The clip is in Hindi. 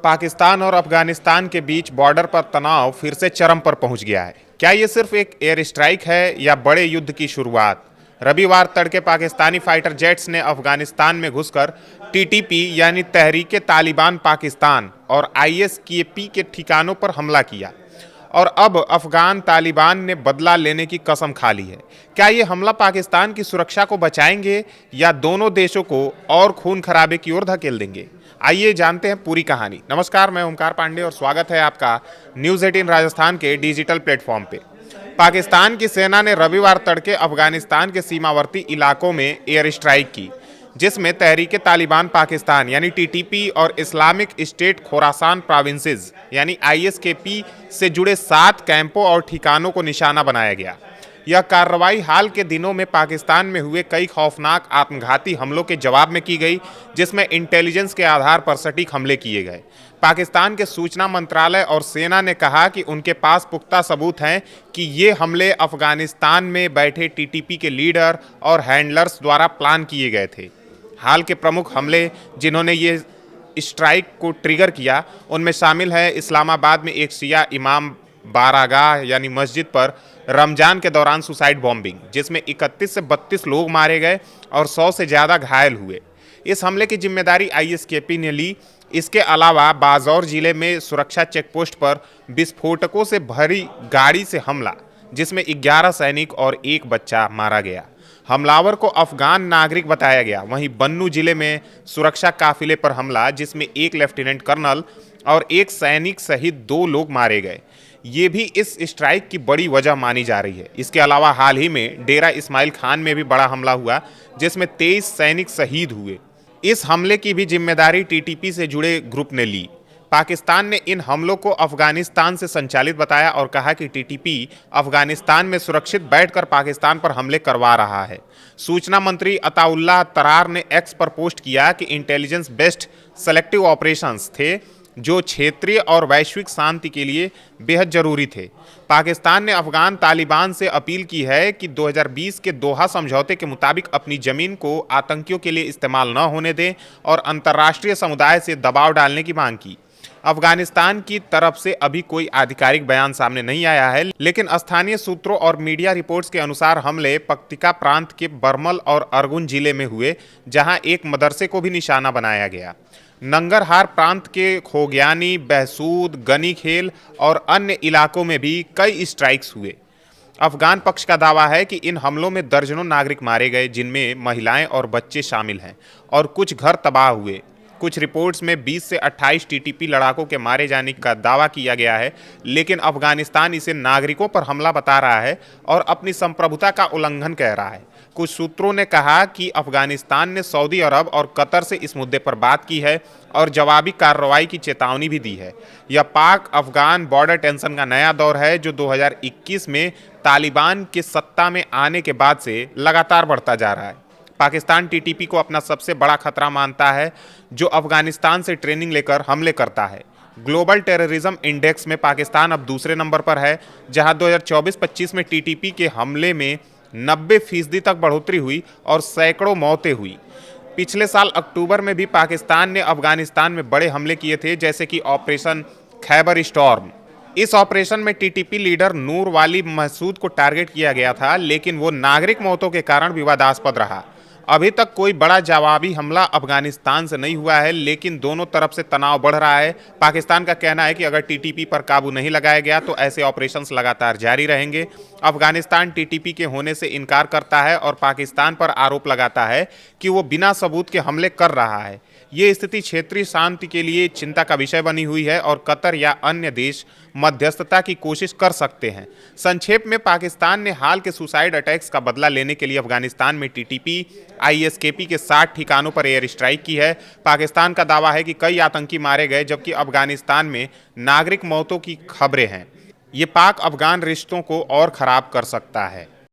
पाकिस्तान और अफगानिस्तान के बीच बॉर्डर पर तनाव फिर से चरम पर पहुंच गया है। क्या ये सिर्फ एक एयर स्ट्राइक है या बड़े युद्ध की शुरुआत? रविवार तड़के पाकिस्तानी फाइटर जेट्स ने अफगानिस्तान में घुसकर टीटीपी यानी तहरीक तालिबान पाकिस्तान और आईएसकेपी के ठिकानों पर हमला किया और अब अफगान तालिबान ने बदला लेने की कसम खा ली है। क्या ये हमला पाकिस्तान की सुरक्षा को बचाएंगे या दोनों देशों को और खून खराबे की ओर धकेल देंगे? आइए जानते हैं पूरी कहानी। नमस्कार, मैं ओमकार पांडे और स्वागत है आपका न्यूज़ 18 राजस्थान के डिजिटल प्लेटफॉर्म पे। पाकिस्तान की सेना ने रविवार तड़के अफगानिस्तान के सीमावर्ती इलाकों में एयर स्ट्राइक की, जिसमें तहरीक तालिबान पाकिस्तान यानी टीटीपी और इस्लामिक स्टेट खोरासान प्रोविंसेस यानी आईएसकेपी से जुड़े 7 कैंपों और ठिकानों को निशाना बनाया गया। यह कार्रवाई हाल के दिनों में पाकिस्तान में हुए कई खौफनाक आत्मघाती हमलों के जवाब में की गई, जिसमें इंटेलिजेंस के आधार पर सटीक हमले किए गए। पाकिस्तान के सूचना मंत्रालय और सेना ने कहा कि उनके पास पुख्ता सबूत हैं कि ये हमले अफगानिस्तान में बैठे टीटीपी के लीडर और हैंडलर्स द्वारा प्लान किए गए थे। हाल के प्रमुख हमले जिन्होंने ये स्ट्राइक को ट्रिगर किया, उनमें शामिल है इस्लामाबाद में एक शिया इमाम बारगाह यानी मस्जिद पर रमजान के दौरान सुसाइड बॉम्बिंग, जिसमें 31 से 32 लोग मारे गए और 100 से ज़्यादा घायल हुए। इस हमले की जिम्मेदारी आईएसकेपी ने ली। इसके अलावा बाजौर जिले में सुरक्षा चेकपोस्ट पर विस्फोटकों से भरी गाड़ी से हमला, जिसमें 11 सैनिक और 1 बच्चा मारा गया। हमलावर को अफगान नागरिक बताया गया। वहीं बन्नू जिले में सुरक्षा काफिले पर हमला, जिसमें 1 लेफ्टिनेंट कर्नल और 1 सैनिक सहित 2 लोग मारे गए। ये भी इस स्ट्राइक की बड़ी वजह मानी जा रही है। इसके अलावा हाल ही में डेरा इस्माइल खान में भी बड़ा हमला हुआ, जिसमें 23 सैनिक शहीद हुए। इस हमले की भी जिम्मेदारी टीटीपी से जुड़े ग्रुप ने ली। पाकिस्तान ने इन हमलों को अफगानिस्तान से संचालित बताया और कहा कि टीटीपी अफगानिस्तान में सुरक्षित बैठकर पाकिस्तान पर हमले करवा रहा है। सूचना मंत्री अताउल्लाह तरार ने एक्स पर पोस्ट किया कि इंटेलिजेंस बेस्ड सेलेक्टिव ऑपरेशंस थे, जो क्षेत्रीय और वैश्विक शांति के लिए बेहद जरूरी थे। पाकिस्तान ने अफगान तालिबान से अपील की है कि 2020 के दोहा समझौते के मुताबिक अपनी जमीन को आतंकियों के लिए इस्तेमाल न होने दें और अंतर्राष्ट्रीय समुदाय से दबाव डालने की मांग की। अफगानिस्तान की तरफ से अभी कोई आधिकारिक बयान सामने नहीं आया है, लेकिन स्थानीय सूत्रों और मीडिया रिपोर्ट्स के अनुसार हमले पक्तिका प्रांत के बरमल और अरगुन जिले में हुए, जहां एक मदरसे को भी निशाना बनाया गया। नंगरहार प्रांत के खोग्यानी, बहसूद, गनी खेल और अन्य इलाकों में भी कई स्ट्राइक्स हुए। अफगान पक्ष का दावा है कि इन हमलों में दर्जनों नागरिक मारे गए, जिनमें महिलाएं और बच्चे शामिल हैं, और कुछ घर तबाह हुए। कुछ रिपोर्ट्स में 20 से 28 टीटीपी लड़ाकों के मारे जाने का दावा किया गया है, लेकिन अफगानिस्तान इसे नागरिकों पर हमला बता रहा है और अपनी संप्रभुता का उल्लंघन कह रहा है। कुछ सूत्रों ने कहा कि अफगानिस्तान ने सऊदी अरब और कतर से इस मुद्दे पर बात की है और जवाबी कार्रवाई की चेतावनी भी दी है। यह पाक अफगान बॉर्डर टेंशन का नया दौर है, जो 2021 में तालिबान के सत्ता में आने के बाद से लगातार बढ़ता जा रहा है। पाकिस्तान टीटीपी को अपना सबसे बड़ा खतरा मानता है, जो अफगानिस्तान से ट्रेनिंग लेकर हमले करता है। ग्लोबल टेररिज्म इंडेक्स में पाकिस्तान अब दूसरे नंबर पर है, जहां 2024-25 में टीटीपी के हमले में 90% तक बढ़ोतरी हुई और सैकड़ों मौतें हुई। पिछले साल अक्टूबर में भी पाकिस्तान ने अफगानिस्तान में बड़े हमले किए थे, जैसे कि ऑपरेशन खैबर स्टॉर्म। इस ऑपरेशन में टीटीपी लीडर नूर वाली महसूद को टारगेट किया गया था, लेकिन वो नागरिक मौतों के कारण विवादास्पद रहा। अभी तक कोई बड़ा जवाबी हमला अफगानिस्तान से नहीं हुआ है, लेकिन दोनों तरफ से तनाव बढ़ रहा है। पाकिस्तान का कहना है कि अगर टीटीपी पर काबू नहीं लगाया गया तो ऐसे ऑपरेशंस लगातार जारी रहेंगे। अफगानिस्तान टीटीपी के होने से इनकार करता है और पाकिस्तान पर आरोप लगाता है कि वो बिना सबूत के हमले कर रहा है। ये स्थिति क्षेत्रीय शांति के लिए चिंता का विषय बनी हुई है और कतर या अन्य देश मध्यस्थता की कोशिश कर सकते हैं। संक्षेप में, पाकिस्तान ने हाल के सुसाइड अटैक्स का बदला लेने के लिए अफगानिस्तान में टीटीपी आईएसकेपी के 60 ठिकानों पर एयर स्ट्राइक की है। पाकिस्तान का दावा है कि कई आतंकी मारे गए, जबकि अफगानिस्तान में नागरिक मौतों की खबरें हैं। ये पाक अफगान रिश्तों को और खराब कर सकता है।